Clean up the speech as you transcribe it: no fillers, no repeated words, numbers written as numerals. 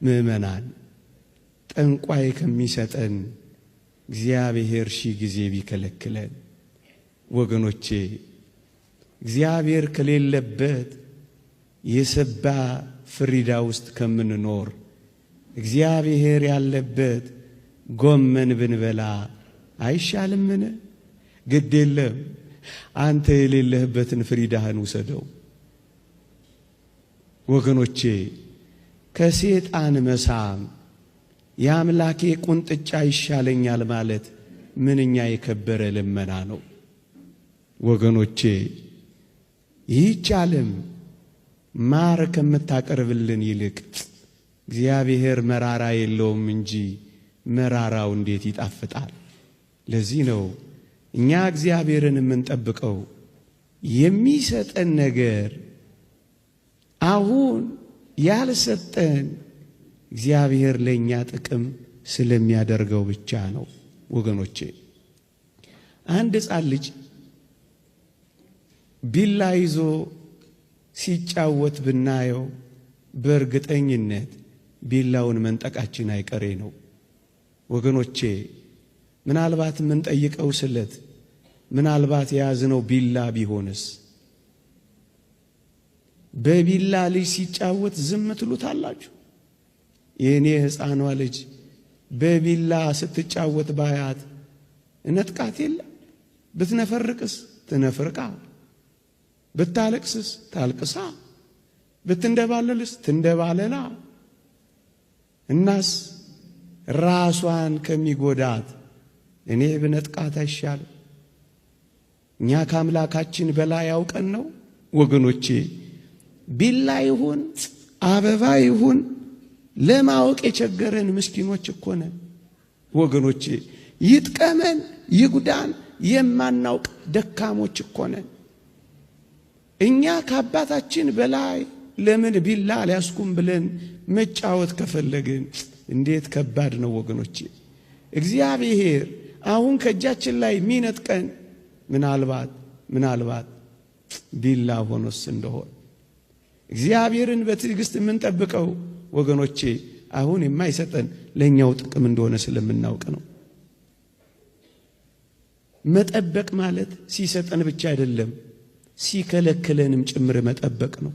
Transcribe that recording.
ምእመናን ጠንቋይ ከሚሰጠን እግዚአብሔር ሺህ ጊዜ ቢከለክለን ወገኖቼ እግዚአብሔር ከሌለበት የሰባ ፍሪዳ ውስጥ ከምንኖር እግዚአብሔር ያለበት ጎመን ብንበላ አይሻልምን? ግድ የለም አንተ የሌለህበትን ፍሪዳህን ውሰደው። ወገኖቼ ከሰይጣን መሳም የአምላኬ ቁንጥጫ ይሻለኛል ማለት ምንኛ የከበረ ልመና ነው። ወገኖቼ ይህች ዓለም ማር ከምታቀርብልን ይልቅ እግዚአብሔር መራራ የለውም እንጂ መራራው እንዴት ይጣፍጣል። ለዚህ ነው እኛ እግዚአብሔርን የምንጠብቀው የሚሰጠን ነገር አሁን ያልሰጠን እግዚአብሔር ለኛ ጥቅም ስለሚያደርገው ብቻ ነው። ወገኖቼ አንድ ሕፃን ልጅ ቢላ ይዞ ሲጫወት ብናየው በእርግጠኝነት ቢላውን መንጠቃችን አይቀሬ ነው። ወገኖቼ ምናልባት የምንጠይቀው ስለት ምናልባት የያዝነው ቢላ ቢሆንስ? በቢላ ልጅ ሲጫወት ዝም ትሉታላችሁ? የኔ ሕፃኗ ልጅ በቢላ ስትጫወት ባያት እነጥቃት የለ? ብትነፈርቅስ ትነፍርቃ፣ ብታለቅስስ ታልቅሳ፣ ብትንደባለልስ ትንደባለላ። እናስ ራሷን ከሚጎዳት እኔ ብነጥቃት አይሻልም? እኛ ከአምላካችን በላይ ያውቀን ነው። ወገኖቼ ቢላ ይሁን አበባ ይሁን ለማወቅ የቸገረን ምስኪኖች እኮ ነን። ወገኖቼ ይጥቀመን ይጉዳን የማናውቅ ደካሞች እኮ ነን። እኛ ከአባታችን በላይ ለምን ቢላ ሊያስኩም ብለን መጫወት ከፈለግን እንዴት ከባድ ነው ወገኖቼ። እግዚአብሔር አሁን ከእጃችን ላይ ሚነጥቀን ምናልባት ቢላ ሆኖስ እንደሆነ እግዚአብሔርን በትዕግስት የምንጠብቀው ወገኖቼ አሁን የማይሰጠን ለኛው ጥቅም እንደሆነ ስለምናውቅ ነው። መጠበቅ ማለት ሲሰጠን ብቻ አይደለም ሲከለክለንም ጭምር መጠበቅ ነው።